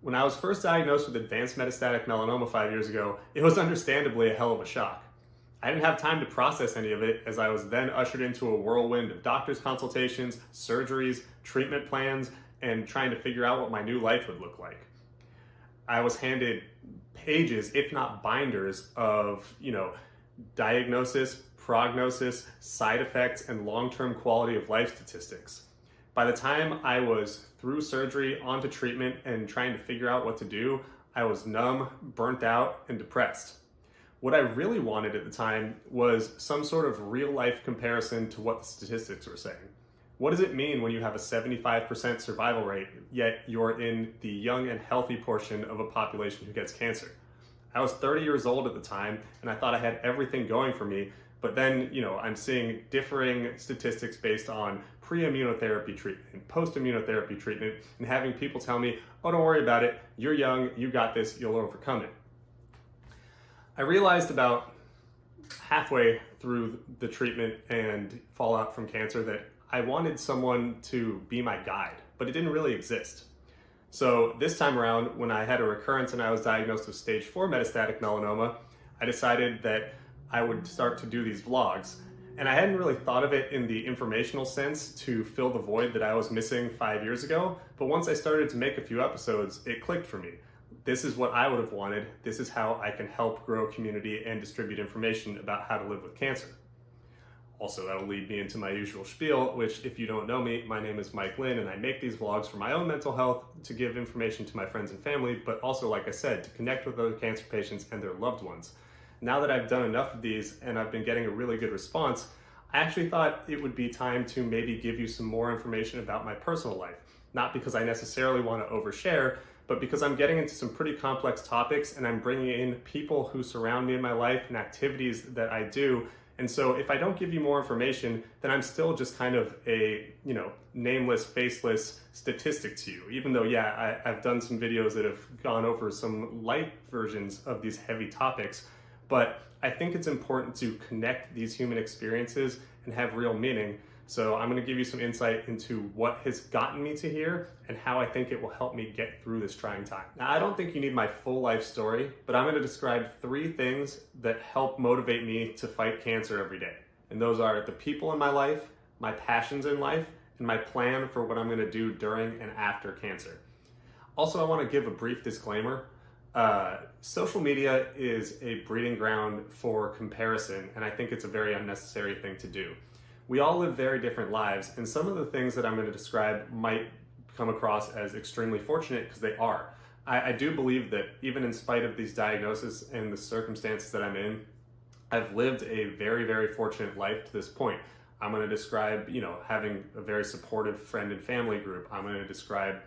When I was first diagnosed with advanced metastatic melanoma 5 years ago, it was understandably a hell of a shock. I didn't have time to process any of it as I was then ushered into a whirlwind of doctor's consultations, surgeries, treatment plans, and trying to figure out what my new life would look like. I was handed pages, if not binders, of, diagnosis, prognosis, side effects, and long-term quality of life statistics. By the time I was through surgery, onto treatment, and trying to figure out what to do, I was numb, burnt out, and depressed. What I really wanted at the time was some sort of real-life comparison to what the statistics were saying. What does it mean when you have a 75% survival rate, yet you're in the young and healthy portion of a population who gets cancer? I was 30 years old at the time, and I thought I had everything going for me, but then, I'm seeing differing statistics based on pre-immunotherapy treatment, post-immunotherapy treatment, and having people tell me, oh, don't worry about it, you're young, you got this, you'll overcome it. I realized about halfway through the treatment and fallout from cancer that I wanted someone to be my guide, but it didn't really exist. So this time around, when I had a recurrence and I was diagnosed with stage 4 metastatic melanoma, I decided that I would start to do these vlogs. And I hadn't really thought of it in the informational sense to fill the void that I was missing 5 years ago, but once I started to make a few episodes, it clicked for me. This is what I would have wanted. This is how I can help grow community and distribute information about how to live with cancer. Also, that'll lead me into my usual spiel, which, if you don't know me, my name is Mike Linn, and I make these vlogs for my own mental health, to give information to my friends and family, but also, like I said, to connect with other cancer patients and their loved ones. Now that I've done enough of these and I've been getting a really good response, I actually thought it would be time to maybe give you some more information about my personal life. Not because I necessarily want to overshare, but because I'm getting into some pretty complex topics and I'm bringing in people who surround me in my life and activities that I do. And so if I don't give you more information, then I'm still just kind of a, nameless, faceless statistic to you. Even though, I've done some videos that have gone over some light versions of these heavy topics, but I think it's important to connect these human experiences and have real meaning. So I'm going to give you some insight into what has gotten me to here and how I think it will help me get through this trying time. Now, I don't think you need my full life story, but I'm going to describe 3 things that help motivate me to fight cancer every day. And those are the people in my life, my passions in life, and my plan for what I'm going to do during and after cancer. Also, I want to give a brief disclaimer. Social media is a breeding ground for comparison, and I think it's a very unnecessary thing to do. We all live very different lives, and some of the things that I'm going to describe might come across as extremely fortunate because they are. I do believe that even in spite of these diagnoses and the circumstances that I'm in, I've lived a very, very fortunate life to this point. I'm going to describe, having a very supportive friend and family group. I'm going to describe,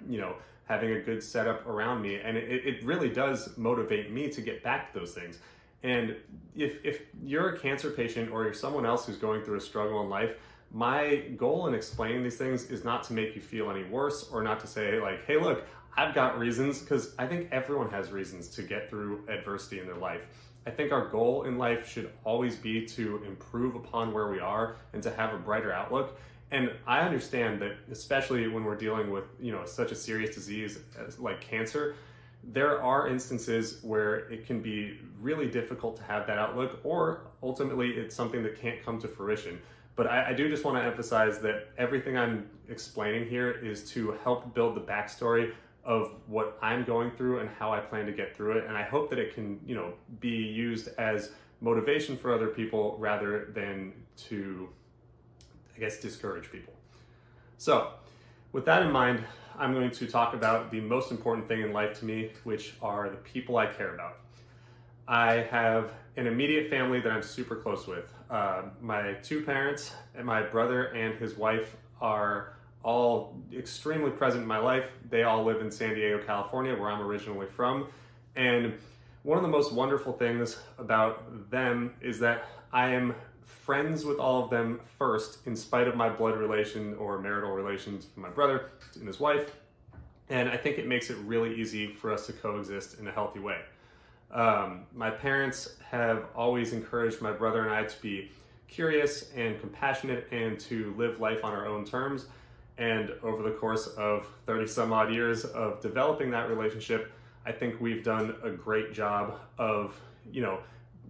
having a good setup around me, and it really does motivate me to get back to those things. And if you're a cancer patient or you're someone else who's going through a struggle in life, my goal in explaining these things is not to make you feel any worse or not to say like, hey, look, I've got reasons, because I think everyone has reasons to get through adversity in their life. I think our goal in life should always be to improve upon where we are and to have a brighter outlook. And I understand that, especially when we're dealing with, such a serious disease like cancer, there are instances where it can be really difficult to have that outlook, or ultimately it's something that can't come to fruition. But I do just want to emphasize that everything I'm explaining here is to help build the backstory of what I'm going through and how I plan to get through it. And I hope that it can, be used as motivation for other people rather than to, discourage people. So with that in mind, I'm going to talk about the most important thing in life to me, which are the people I care about. I have an immediate family that I'm super close with. My 2 parents and my brother and his wife are all extremely present in my life. They all live in San Diego, California, where I'm originally from. And one of the most wonderful things about them is that I am friends with all of them first, in spite of my blood relation or marital relations with my brother and his wife. And I think it makes it really easy for us to coexist in a healthy way. My parents have always encouraged my brother and I to be curious and compassionate and to live life on our own terms. And over the course of 30 some odd years of developing that relationship, I think we've done a great job of,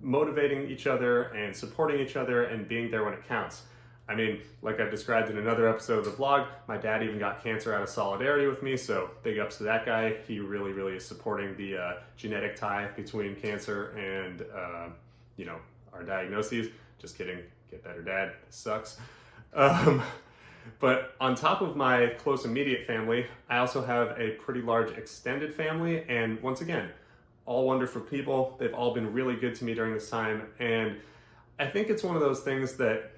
motivating each other and supporting each other and being there when it counts. I mean, like I've described in another episode of the vlog, my dad even got cancer out of solidarity with me, so big ups to that guy. He really, really is supporting the genetic tie between cancer and, our diagnoses. Just kidding, get better, Dad. This sucks. But on top of my close immediate family, I also have a pretty large extended family, and once again, all wonderful people. They've all been really good to me during this time, and I think it's one of those things that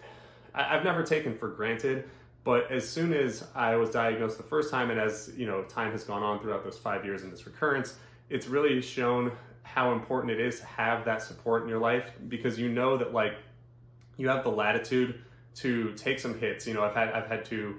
I've never taken for granted, but as soon as I was diagnosed the first time, and as time has gone on throughout those 5 years in this recurrence, it's really shown how important it is to have that support in your life, because you know that you have the latitude to take some hits. I've had to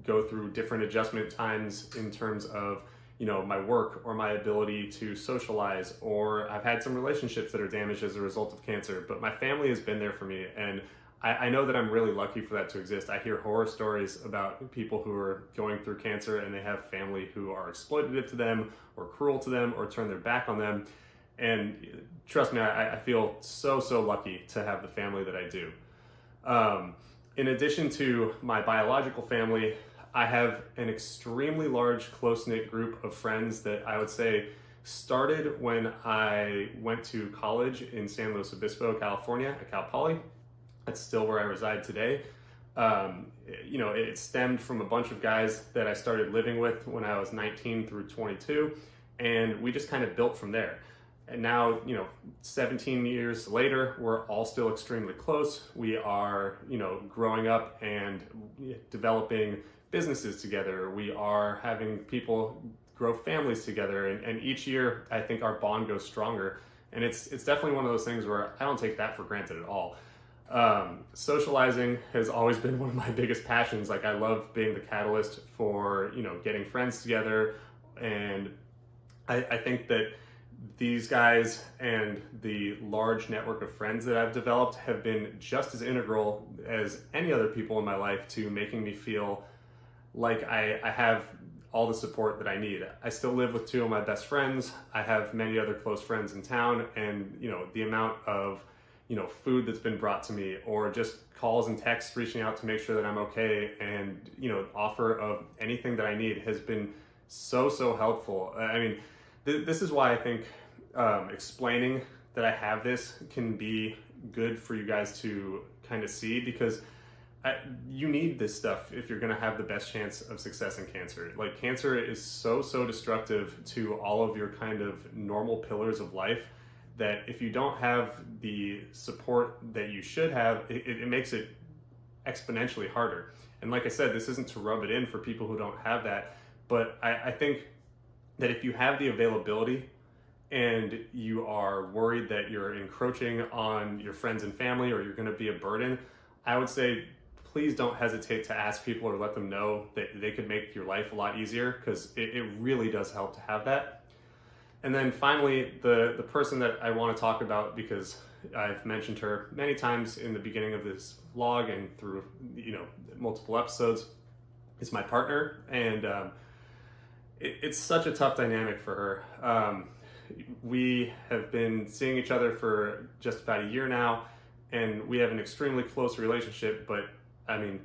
go through different adjustment times in terms of my work or my ability to socialize, or I've had some relationships that are damaged as a result of cancer, but my family has been there for me, and I know that I'm really lucky for that to exist. I hear horror stories about people who are going through cancer and they have family who are exploitative to them or cruel to them or turn their back on them, and trust me, I feel so lucky to have the family that I do. In addition to my biological family, I have an extremely large, close-knit group of friends that I would say started when I went to college in San Luis Obispo, California, at Cal Poly. That's still where I reside today. It stemmed from a bunch of guys that I started living with when I was 19 through 22, and we just kind of built from there. And now, 17 years later, we're all still extremely close. We are, growing up and developing businesses together. We are having people grow families together. And each year, I think our bond goes stronger. And it's definitely one of those things where I don't take that for granted at all. Socializing has always been one of my biggest passions. I love being the catalyst for, getting friends together. And I think that these guys and the large network of friends that I've developed have been just as integral as any other people in my life to making me feel like I have all the support that I need. I still live with two of my best friends. I have many other close friends in town, and the amount of food that's been brought to me, or just calls and texts reaching out to make sure that I'm okay, and offer of anything that I need has been so helpful. I mean, this is why I think explaining that I have this can be good for you guys to kind of see, because you need this stuff if you're going to have the best chance of success in cancer. Cancer is so destructive to all of your kind of normal pillars of life, that if you don't have the support that you should have, it makes it exponentially harder. And like I said, this isn't to rub it in for people who don't have that, but I think that if you have the availability and you are worried that you're encroaching on your friends and family, or you're going to be a burden, I would say please don't hesitate to ask people or let them know that they could make your life a lot easier, because it really does help to have that. And then finally, the person that I want to talk about, because I've mentioned her many times in the beginning of this vlog and through multiple episodes, is my partner. And it's such a tough dynamic for her. We have been seeing each other for just about a year now, and we have an extremely close relationship, but I mean,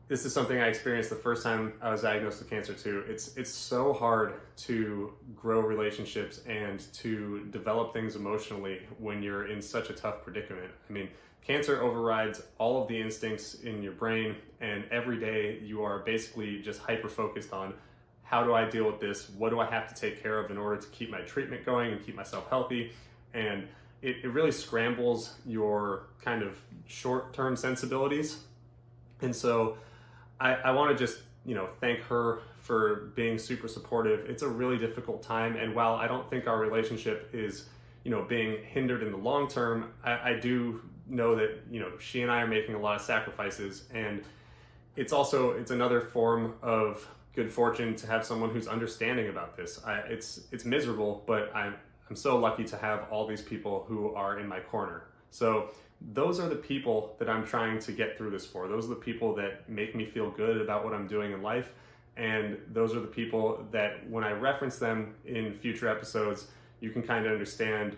this is something I experienced the first time I was diagnosed with cancer too. It's so hard to grow relationships and to develop things emotionally when you're in such a tough predicament. I mean, cancer overrides all of the instincts in your brain, and every day you are basically just hyper-focused on, how do I deal with this? What do I have to take care of in order to keep my treatment going and keep myself healthy? And it really scrambles your kind of short-term sensibilities. And so I want to just, thank her for being super supportive. It's a really difficult time. And while I don't think our relationship is, being hindered in the long term, I do know that, she and I are making a lot of sacrifices. And it's another form of good fortune to have someone who's understanding about this. It's miserable, but I'm so lucky to have all these people who are in my corner. So those are the people that I'm trying to get through this for. Those are the people that make me feel good about what I'm doing in life. And those are the people that when I reference them in future episodes, you can kind of understand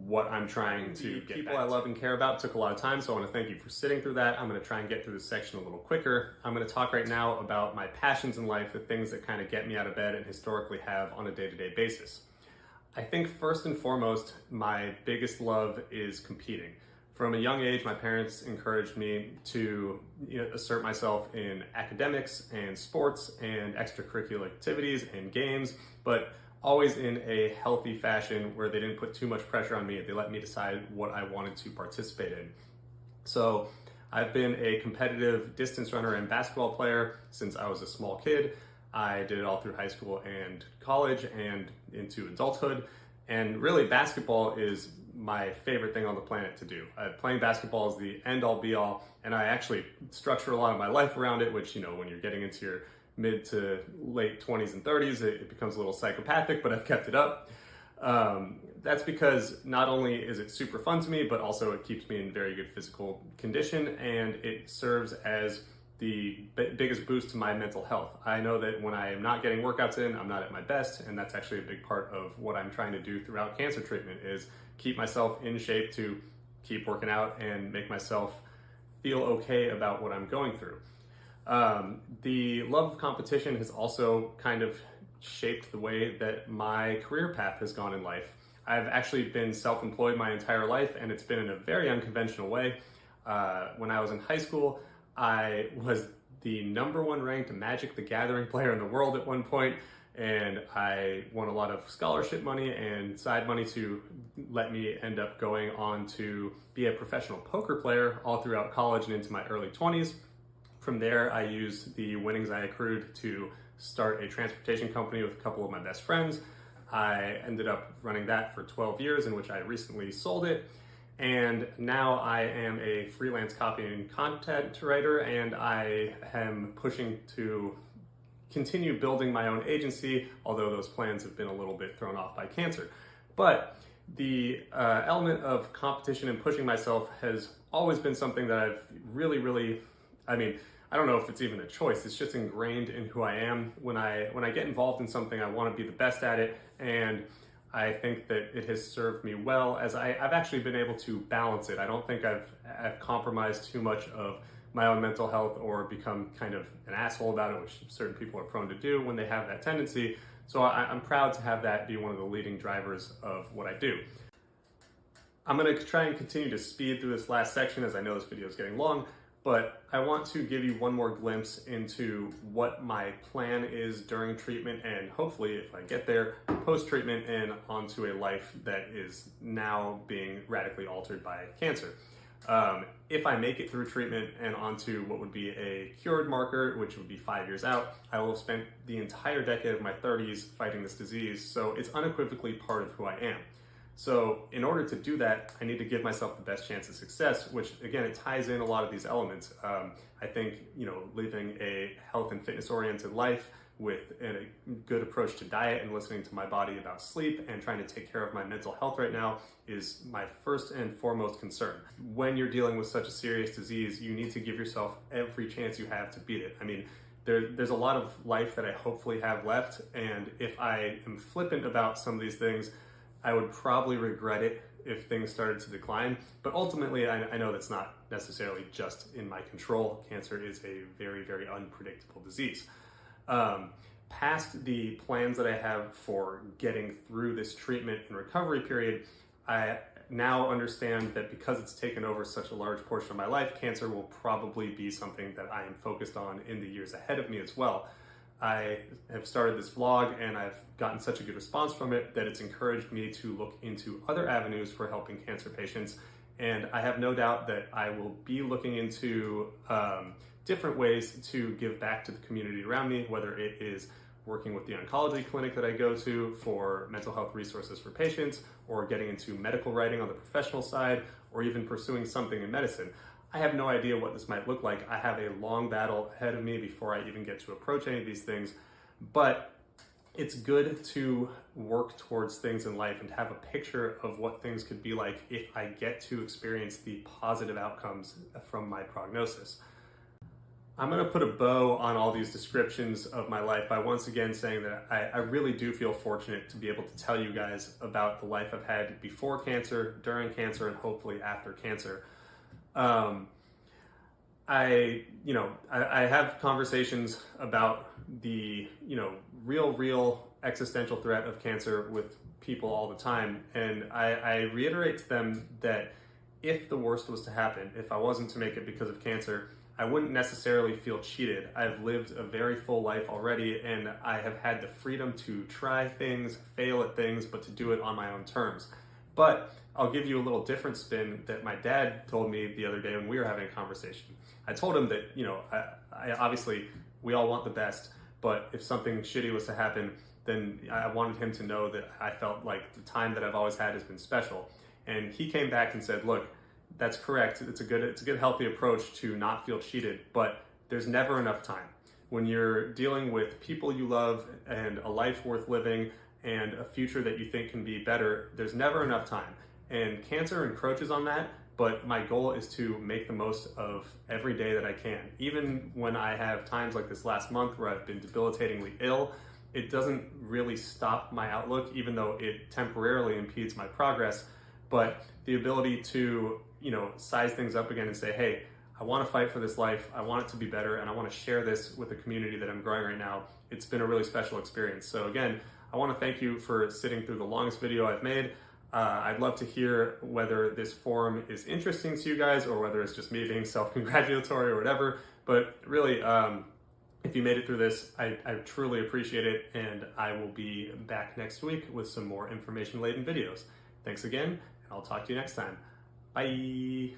what I'm trying to get people I love and care about. It took a lot of time, so I want to thank you for sitting through that. I'm going to try and get through this section a little quicker. I'm going to talk right now about my passions in life, the things that kind of get me out of bed and historically have on a day-to-day basis. I think first and foremost, my biggest love is competing. From a young age, my parents encouraged me to assert myself in academics and sports and extracurricular activities and games, but always in a healthy fashion where they didn't put too much pressure on me. They let me decide what I wanted to participate in. So I've been a competitive distance runner and basketball player since I was a small kid. I did it all through high school and college and into adulthood. And really, basketball is my favorite thing on the planet to do. Playing basketball is the end-all be-all, and I actually structure a lot of my life around it, which, when you're getting into your mid to late 20s and 30s, it becomes a little psychopathic, but I've kept it up. That's because not only is it super fun to me, but also it keeps me in very good physical condition, and it serves as the biggest boost to my mental health. I know that when I am not getting workouts in, I'm not at my best, and that's actually a big part of what I'm trying to do throughout cancer treatment is keep myself in shape to keep working out and make myself feel okay about what I'm going through. The love of competition has also kind of shaped the way that my career path has gone in life. I've actually been self-employed my entire life, and it's been in a very unconventional way. When I was in high school, I was the #1 ranked Magic the Gathering player in the world at one point, and I won a lot of scholarship money and side money to let me end up going on to be a professional poker player all throughout college and into my early 20s. From there, I used the winnings I accrued to start a transportation company with a couple of my best friends. I ended up running that for 12 years, in which I recently sold it. And now I am a freelance copy and content writer, and I am pushing to continue building my own agency, although those plans have been a little bit thrown off by cancer. But the element of competition and pushing myself has always been something that I've really, I don't know if it's even a choice. It's just ingrained in who I am. When I get involved in something, I want to be the best at it, and I think that it has served me well as I've actually been able to balance it. I don't think I've compromised too much of my own mental health or become kind of an asshole about it, which certain people are prone to do when they have that tendency. So I'm proud to have that be one of the leading drivers of what I do. I'm going to try and continue to speed through this last section as I know this video is getting long. But I want to give you one more glimpse into what my plan is during treatment and hopefully, if I get there, post-treatment and onto a life that is now being radically altered by cancer. If I make it through treatment and onto what would be a cured marker, which would be 5 years out, I will have spent the entire decade of my 30s fighting this disease, so it's unequivocally part of who I am. So in order to do that, I need to give myself the best chance of success, which again, it ties in a lot of these elements. I think, living a health and fitness oriented life with a good approach to diet and listening to my body about sleep and trying to take care of my mental health right now is my first and foremost concern. When you're dealing with such a serious disease, you need to give yourself every chance you have to beat it. There's a lot of life that I hopefully have left, and if I am flippant about some of these things, I would probably regret it if things started to decline. But ultimately, I know that's not necessarily just in my control. Cancer is a very, very unpredictable disease. Past the plans that I have for getting through this treatment and recovery period, I now understand that because it's taken over such a large portion of my life, cancer will probably be something that I am focused on in the years ahead of me as well. I have started this vlog and I've gotten such a good response from it that it's encouraged me to look into other avenues for helping cancer patients. And I have no doubt that I will be looking into different ways to give back to the community around me, whether it is working with the oncology clinic that I go to for mental health resources for patients, or getting into medical writing on the professional side, or even pursuing something in medicine. I have no idea what this might look like. I have a long battle ahead of me before I even get to approach any of these things, but it's good to work towards things in life and to have a picture of what things could be like if I get to experience the positive outcomes from my prognosis. I'm going to put a bow on all these descriptions of my life by once again saying that I really do feel fortunate to be able to tell you guys about the life I've had before cancer, during cancer, and hopefully after cancer. I have conversations about the, real existential threat of cancer with people all the time. And I reiterate to them that if the worst was to happen, if I wasn't to make it because of cancer, I wouldn't necessarily feel cheated. I've lived a very full life already, and I have had the freedom to try things, fail at things, but to do it on my own terms. But I'll give you a little different spin that my dad told me the other day when we were having a conversation. I told him that, I obviously, we all want the best, but if something shitty was to happen, then I wanted him to know that I felt like the time that I've always had has been special. And he came back and said, look, that's correct. It's a good, healthy approach to not feel cheated, but there's never enough time. When you're dealing with people you love and a life worth living and a future that you think can be better, there's never enough time. And cancer encroaches on that, but my goal is to make the most of every day that I can. Even when I have times like this last month where I've been debilitatingly ill, it doesn't really stop my outlook, even though it temporarily impedes my progress. But the ability to, size things up again and say, hey, I want to fight for this life, I want it to be better, and I want to share this with the community that I'm growing right now. It's been a really special experience. So again, I want to thank you for sitting through the longest video I've made. I'd love to hear whether this forum is interesting to you guys or whether it's just me being self-congratulatory or whatever. But really, if you made it through this, I truly appreciate it, and I will be back next week with some more information-laden videos. Thanks again, and I'll talk to you next time. Bye.